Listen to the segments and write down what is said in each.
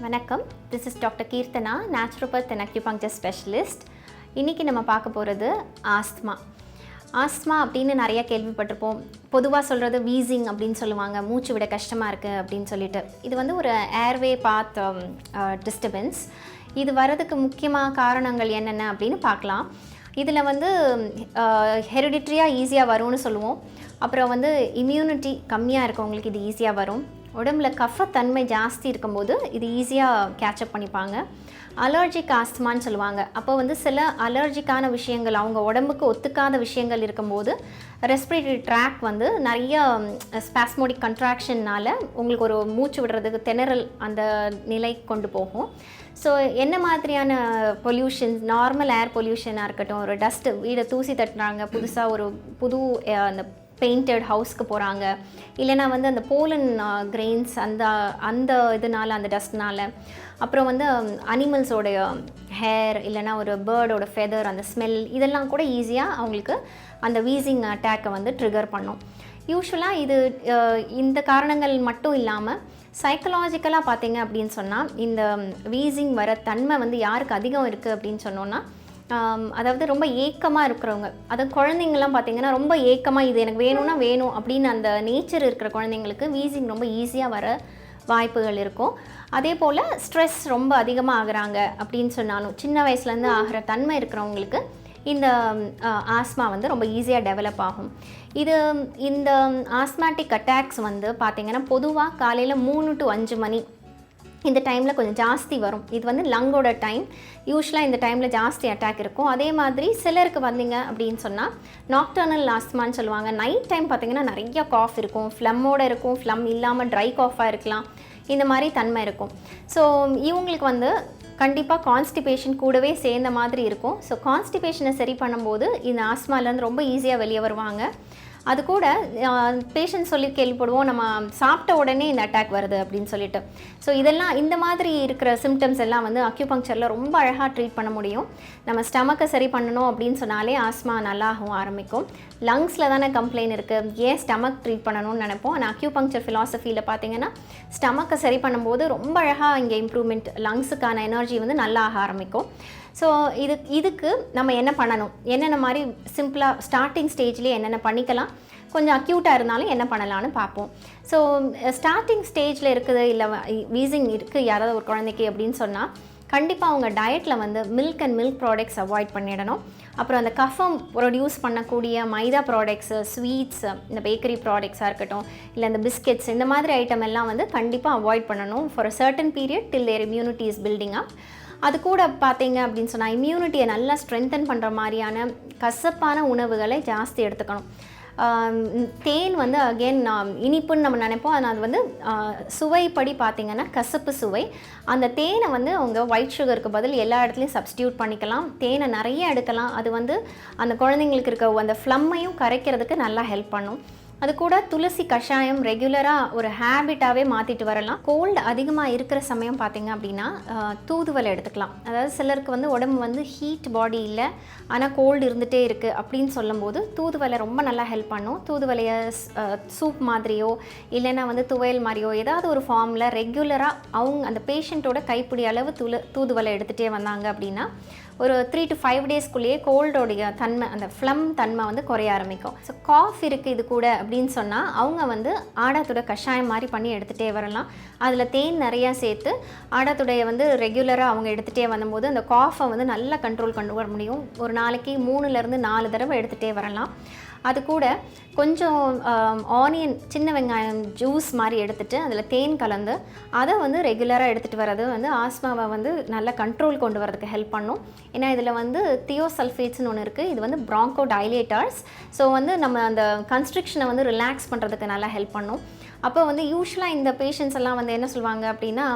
வணக்கம். This is doctor Keerthana, naturopath and acupuncture specialist. இன்றைக்கி நம்ம பார்க்க போகிறது ஆஸ்துமா. ஆஸ்துமா அப்படின்னு நிறைய கேள்விப்பட்டிருப்போம். பொதுவாக சொல்கிறது வீசிங் அப்படின்னு சொல்லுவாங்க, மூச்சு விட கஷ்டமாக இருக்குது அப்படின்னு சொல்லிட்டு. இது வந்து ஒரு ஏர்வே பாத் டிஸ்டர்பன்ஸ். இது வர்றதுக்கு முக்கியமாக காரணங்கள் என்னென்ன அப்படின்னு பார்க்கலாம். இதில் வந்து ஹெரிடிட்ரியாக ஈஸியாக வரும்னு சொல்லுவோம். அப்புறம் வந்து இம்யூனிட்டி கம்மியாக இருக்கவங்களுக்கு இது ஈஸியாக வரும். உடம்புல கஃபத்தன்மை ஜாஸ்தி இருக்கும்போது இது ஈஸியாக கேட்சப் பண்ணிப்பாங்க. அலர்ஜிக் ஆஸ்துமான்னு சொல்லுவாங்க. அப்போ வந்து சில அலர்ஜிக்கான விஷயங்கள், அவங்க உடம்புக்கு ஒத்துக்காத விஷயங்கள் இருக்கும்போது ரெஸ்பிரேட்டரி ட்ராக் வந்து நிறைய ஸ்பாஸ்மோடிக் கண்ட்ராக்ஷன்னால் உங்களுக்கு ஒரு மூச்சு விடுறதுக்கு திணறல் அந்த நிலை கொண்டு போகும். ஸோ என்ன மாதிரியான பொல்யூஷன், நார்மல் ஏர் பொல்யூஷனாக இருக்கட்டும், ஒரு டஸ்ட்டு, வீடை தூசி தட்டுறாங்க, புதுசாக ஒரு புது அந்த பெயிண்டட் ஹவுஸ்க்கு போகிறாங்க, இல்லைனா வந்து அந்த போலன் கிரெயின்ஸ் அந்த இதனால், அந்த டஸ்ட்னால், அப்புறம் வந்து அனிமல்ஸோடைய ஹேர் இல்லைனா ஒரு பேர்டோட ஃபெதர், அந்த ஸ்மெல், இதெல்லாம் கூட ஈஸியாக அவங்களுக்கு அந்த வீசிங் அட்டாக்கை வந்து ட்ரிகர் பண்ணும். யூஸ்வலாக இது இந்த காரணங்கள் மட்டும் இல்லாமல் சைக்கலாஜிக்கலாக பார்த்தீங்க அப்படின்னு சொன்னால், இந்த வீசிங் வர தன்மை வந்து யாருக்கு அதிகம் இருக்குது அப்படின்னு சொன்னோன்னா, அதாவது ரொம்ப ஏக்கமாக இருக்கிறவங்க, அதாவது குழந்தைங்கள்லாம் பார்த்திங்கன்னா ரொம்ப ஏக்கமாக இது எனக்கு வேணும்னா வேணும் அப்படின்னு அந்த நேச்சர் இருக்கிற குழந்தைங்களுக்கு வீசிங் ரொம்ப ஈஸியாக வர வாய்ப்புகள் இருக்கும். அதே போல் ஸ்ட்ரெஸ் ரொம்ப அதிகமாக ஆகுறாங்க அப்படின்னு சொன்னாலும், சின்ன வயசுலேருந்து ஆகிற தன்மை இருக்கிறவங்களுக்கு இந்த ஆஸ்மா வந்து ரொம்ப ஈஸியாக டெவலப் ஆகும். இந்த ஆஸ்மாட்டிக் அட்டாக்ஸ் வந்து பார்த்திங்கன்னா பொதுவாக காலையில் 3 to 5 மணி இந்த டைமில் கொஞ்சம் ஜாஸ்தி வரும். இது வந்து லங்கோட டைம். யூஸ்வலாக இந்த டைமில் ஜாஸ்தி அட்டாக் இருக்கும். அதே மாதிரி சிலருக்கு வந்தீங்க அப்படின்னு சொன்னால் நாக்டர்னல் ஆஸ்துமான்னு சொல்லுவாங்க. நைட் டைம் பார்த்திங்கன்னா நிறைய காஃப் இருக்கும், ஃப்ளம்மோடு இருக்கும், ஃப்ளம் இல்லாமல் ட்ரை காஃபாக இருக்கலாம், இந்த மாதிரி தன்மை இருக்கும். ஸோ இவங்களுக்கு வந்து கண்டிப்பாக கான்ஸ்டிபேஷன் கூடவே சேர்ந்த மாதிரி இருக்கும். ஸோ கான்ஸ்டிபேஷனை சரி பண்ணும்போது இந்த ஆஸ்மாலேருந்து ரொம்ப ஈஸியாக வெளியே வருவாங்க. அது கூட பேஷண்ட் சொல்லி கேள்விப்படுவோம், நம்ம சாப்பிட்ட உடனே இந்த அட்டாக் வருது அப்படின்னு சொல்லிட்டு. ஸோ இதெல்லாம், இந்த மாதிரி இருக்கிற சிம்டம்ஸ் எல்லாம் வந்து அக்யூபங்க்சரில் ரொம்ப அழகாக ட்ரீட் பண்ண முடியும். நம்ம ஸ்டமக்கை சரி பண்ணணும் அப்படின்னு சொன்னாலே ஆஸ்மா நல்லாகவும் ஆரம்பிக்கும். லங்ஸில் தானே கம்ப்ளைண்ட் இருக்குது, ஏன் ஸ்டமக் ட்ரீட் பண்ணணும்னு நினைப்போம். ஆனால் அக்யூபங்க்சர் ஃபிலாசபியில் பார்த்தீங்கன்னா ஸ்டமக்கை சரி பண்ணும்போது ரொம்ப அழகாக இங்கே இம்ப்ரூவ்மெண்ட், லங்ஸுக்கான எனர்ஜி வந்து நல்லா ஆக ஆரம்பிக்கும். ஸோ இதுக்கு நம்ம என்ன பண்ணணும், என்னென்ன மாதிரி சிம்பிளாக ஸ்டார்டிங் ஸ்டேஜ்லேயே என்னென்ன பண்ணிக்கலாம், கொஞ்சம் அக்யூட்டாக இருந்தாலும் என்ன பண்ணலான்னு பார்ப்போம். ஸோ ஸ்டார்டிங் ஸ்டேஜில் இருக்குது, இல்லை வீசிங் இருக்குது யாராவது ஒரு குழந்தைக்கு அப்படின்னு சொன்னால், கண்டிப்பாக அவங்க டயட்டில் வந்து milk and milk products avoid பண்ணிடணும். அப்புறம் அந்த கஃபம் ப்ரொடியூஸ் பண்ணக்கூடிய மைதா ப்ராடக்ட்ஸு, ஸ்வீட்ஸ், இந்த பேக்கரி ப்ராடக்ட்ஸாக இருக்கட்டும், இல்லை இந்த பிஸ்கெட்ஸ், இந்த மாதிரி ஐட்டம் எல்லாம் வந்து கண்டிப்பாக அவாய்ட் பண்ணணும் for a certain period till their immunity is building up. அது கூட பார்த்தீங்க அப்படின்னு சொன்னால் இம்யூனிட்டியை நல்லா ஸ்ட்ரென்தன் பண்ணுற மாதிரியான கசப்பான உணவுகளை ஜாஸ்தி எடுத்துக்கணும். தேன் வந்து அகெயின் இனிப்புன்னு நம்ம நினைப்போம், ஆனால் அது வந்து சுவைப்படி பார்த்திங்கன்னா கசப்பு சுவை. அந்த தேனை வந்து அவங்க ஒயிட் சுகருக்கு பதில் எல்லா இடத்துலையும் சப்ஸ்டியூட் பண்ணிக்கலாம். தேனை நிறைய எடுக்கலாம். அது வந்து அந்த குழந்தைங்களுக்கு இருக்க அந்த ஃப்ளம்மையும் கரைக்கிறதுக்கு நல்லா ஹெல்ப் பண்ணும். அது கூட துளசி கஷாயம் ரெகுலராக ஒரு ஹேபிட்டாகவே மாற்றிட்டு வரலாம். கோல்டு அதிகமாக இருக்கிற சமயம் பார்த்திங்க அப்படின்னா தூதுவளை எடுத்துக்கலாம். அதாவது சிலருக்கு வந்து உடம்பு வந்து ஹீட் பாடி இல்லை, ஆனால் கோல்டு இருந்துகிட்டே இருக்குது அப்படின்னு சொல்லும்போது தூதுவளை ரொம்ப நல்லா ஹெல்ப் பண்ணும். தூதுவளையை சூப் மாதிரியோ இல்லைன்னா வந்து துவையல் மாதிரியோ ஏதாவது ஒரு ஃபார்மில் ரெகுலராக அவங்க அந்த பேஷண்ட்டோட கைப்பிடி அளவு தூதுவளை எடுத்துகிட்டே வந்தாங்க அப்படின்னா ஒரு 3 to 5 டேஸ்க்குள்ளேயே கோல்டோடைய தன்மை, அந்த ஃப்ளம் தன்மை வந்து குறைய ஆரம்பிக்கும். ஸோ காஃப் இருக்குது இது கூட அப்படின்னு சொன்னால் அவங்க வந்து ஆடாத்தோட கஷாயம் மாதிரி பண்ணி எடுத்துகிட்டே வரலாம். அதில் தேன் நிறையா சேர்த்து ஆடாத்துடைய வந்து ரெகுலராக அவங்க எடுத்துகிட்டே வரும்போது அந்த காஃபை வந்து நல்லா கண்ட்ரோல் கொண்டு வர முடியும். ஒரு நாளைக்கு 3 to 4 தடவை எடுத்துகிட்டே வரலாம். அது கூட கொஞ்சம் ஆனியன், சின்ன வெங்காயம் ஜூஸ் மாதிரி எடுத்துகிட்டு அதில் தேன் கலந்து அதை வந்து ரெகுலராக எடுத்துகிட்டு வர்றது வந்து ஆஸ்மாவை வந்து நல்லா கண்ட்ரோல் கொண்டு வரதுக்கு ஹெல்ப் பண்ணும். ஏன்னா இதில் வந்து தியோசல்ஃபேட்ஸ்னு ஒன்று இருக்குது. இது வந்து ப்ராங்கோ டைலேட்டர்ஸ். ஸோ வந்து நம்ம அந்த கன்ஸ்ட்ரிக்ஷனை வந்து ரிலாக்ஸ் பண்ணுறதுக்கு நல்லா ஹெல்ப் பண்ணும். அப்போ வந்து யூஸ்வலாக இந்த பேஷண்ட்ஸ் எல்லாம் வந்து என்ன சொல்லுவாங்க அப்படின்னா,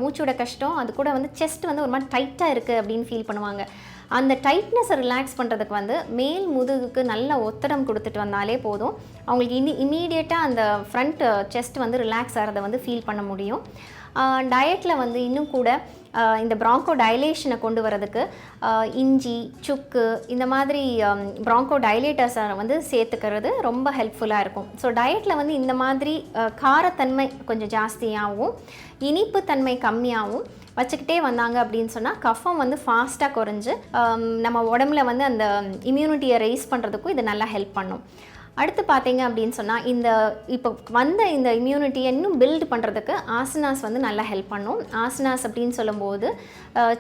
மூச்சோட கஷ்டம், அது கூட வந்து செஸ்ட் வந்து ஒரு மாதிரி டைட்டாக இருக்குது அப்படின்னு ஃபீல் பண்ணுவாங்க. அந்த டைட்னஸை ரிலாக்ஸ் பண்ணுறதுக்கு வந்து மேல் முதுகுக்கு நல்ல ஒத்தடம் கொடுத்துட்டு வந்தாலே போதும். அவங்களுக்கு இமீடியட்டாக அந்த ஃப்ரண்ட் செஸ்ட் வந்து ரிலாக்ஸ் ஆகிறத வந்து ஃபீல் பண்ண முடியும். டயட்டில் வந்து இன்னும் கூட இந்த ப்ராங்கோ டைலேஷனை கொண்டு வரதுக்கு இஞ்சி, சுக்கு இந்த மாதிரி ப்ராங்கோ டைலேட்டர்ஸை வந்து சேர்த்துக்கிறது ரொம்ப ஹெல்ப்ஃபுல்லாக இருக்கும். ஸோ டயட்டில் வந்து இந்த மாதிரி காரத்தன்மை கொஞ்சம் ஜாஸ்தியாகவும் இனிப்பு தன்மை கம்மியாகவும் வச்சுக்கிட்டே வந்தாங்க அப்படின்னு சொன்னால் கஃபம் வந்து ஃபாஸ்ட்டாக குறைஞ்சு நம்ம உடம்புல வந்து அந்த இம்யூனிட்டியை ரைஸ் பண்ணுறதுக்கும் இது நல்லா ஹெல்ப் பண்ணும். அடுத்து பார்த்தீங்க அப்படின்னு சொன்னால் இப்போ வந்த இந்த இம்யூனிட்டியை இன்னும் பில்ட் பண்ணுறதுக்கு ஆசனாஸ் வந்து நல்லா ஹெல்ப் பண்ணும். ஆசனாஸ் அப்படின்னு சொல்லும்போது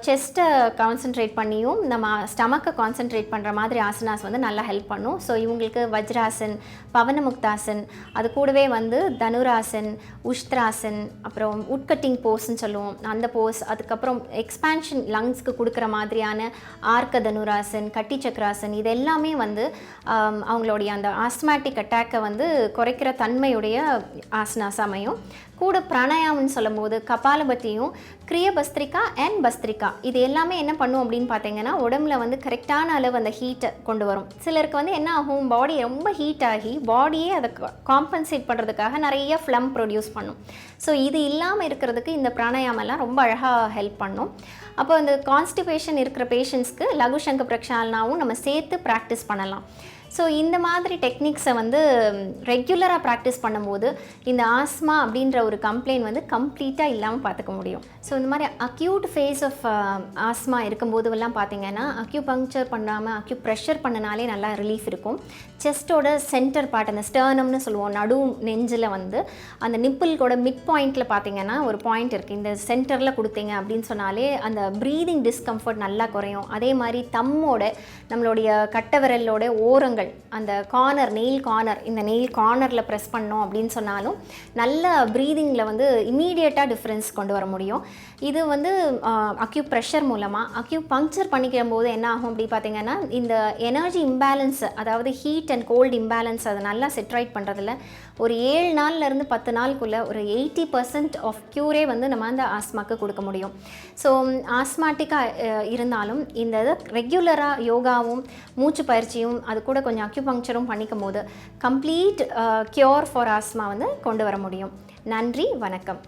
செஸ்ட்டை கான்சென்ட்ரேட் பண்ணியும் நம்ம ஸ்டமக்கை கான்சென்ட்ரேட் பண்ணுற மாதிரி ஆசனாஸ் வந்து நல்லா ஹெல்ப் பண்ணும். ஸோ இவங்களுக்கு வஜ்ராசன், பவனமுக்தாசன், அது கூடவே வந்து தனுராசன், உஷ்த்ராசன், அப்புறம் உட்கட்டிங் போஸ்ன்னு சொல்லுவோம் அந்த போஸ், அதுக்கப்புறம் எக்ஸ்பேன்ஷன் லங்ஸ்க்கு கொடுக்குற மாதிரியான ஆர்க்க தனுராசன், கட்டி சக்கராசன், இது எல்லாமே வந்து அவங்களுடைய அந்த ஆஸ்மாட்டிக் அட்டாக்கை வந்து குறைக்கிற தன்மையுடைய ஆசனாஸ் அமையும். கூட பிராணாயாமம்னு சொல்லும்போது கபாலபத்தியும் கிரியபஸ்திரிகா அண்ட் பஸ்திரிகா இது எல்லாமே என்ன பண்ணும் அப்படின்னு பார்த்தீங்கன்னா உடம்புல வந்து கரெக்டான அளவு அந்த ஹீட்டை கொண்டு வரும். சிலருக்கு வந்து என்ன ஆகும், பாடி ரொம்ப ஹீட் ஆகி பாடியே அதை காம்பன்சேட் பண்ணுறதுக்காக நிறைய ஃப்ளம் ப்ரொடியூஸ் பண்ணும். ஸோ இது இல்லாமல் இருக்கிறதுக்கு இந்த பிராணாயாமெல்லாம் ரொம்ப அழகாக ஹெல்ப் பண்ணும். அப்போ இந்த கான்ஸ்டிபேஷன் இருக்கிற பேஷண்ட்ஸ்க்கு லகு சங்க பிரக்ஷாலனாவும் நம்ம சேர்த்து ப்ராக்டிஸ் பண்ணலாம். ஸோ இந்த மாதிரி டெக்னிக்ஸை வந்து ரெகுலராக ப்ராக்டிஸ் பண்ணும்போது இந்த ஆஸ்மா அப்படின்ற ஒரு கம்ப்ளைண்ட் வந்து கம்ப்ளீட்டாக இல்லாமல் பார்த்துக்க முடியும். ஸோ இந்த மாதிரி அக்யூட் ஃபேஸ் ஆஃப் ஆஸ்மா இருக்கும்போதெல்லாம் பார்த்தீங்கன்னா அக்யூபங்க்சர் பண்ணாமல் ப்ரெஷர் பண்ணினாலே நல்லா ரிலீஃப் இருக்கும். செஸ்ட்டோட சென்டர் பார்ட், அந்த ஸ்டர்னம்னு சொல்லுவோம், நடு நெஞ்சில் வந்து அந்த நிப்பிள்கோட மிட் பாயிண்டில் பார்த்தீங்கன்னா ஒரு பாயிண்ட் இருக்குது. இந்த சென்டரில் கொடுத்தீங்க அப்படின்னு சொன்னாலே அந்த ப்ரீதிங் டிஸ்கம்ஃபர்ட் நல்லா குறையும். அதே மாதிரி தம்மோட நம்மளுடைய கட்டை விரலோட ஓரங்கள், அந்த கார்னர், நெயில் கார்னர், இந்த நெயில் கார்னரில் ப்ரெஸ் பண்ணோம் அப்படின்னு சொன்னாலும் நல்ல ப்ரீதிங்கில் வந்து இமீடியட்டாக டிஃப்ரென்ஸ் கொண்டு வர முடியும். இது வந்து ப்ரெஷர் மூலமாக பங்க்சர் பண்ணிக்கிற போது என்ன ஆகும் அப்படி பார்த்தீங்கன்னா இந்த எனர்ஜி இம்பேலன்ஸ், அதாவது ஹீட் அண்ட் கோல்டு இம்பேலன்ஸ் அதை நல்லா செட்ரைட் பண்ணுறதில்ல ஒரு 7 நாள்லேருந்து 10 நாளுக்குள்ளே ஒரு 80% ஆஃப் க்யூரே வந்து நம்ம அந்த ஆஸ்மாக்கு கொடுக்க முடியும். ஸோ ஆஸ்மாட்டிக்காக இருந்தாலும் இந்த இது ரெகுலராக யோகாவும் மூச்சு பயிற்சியும் அது கூட கொஞ்சம் அக்யூபங்க்சரும் பண்ணிக்கும் போது கம்ப்ளீட் க்யூர் ஃபார் ஆஸ்மா வந்து கொண்டு வர முடியும். நன்றி, வணக்கம்.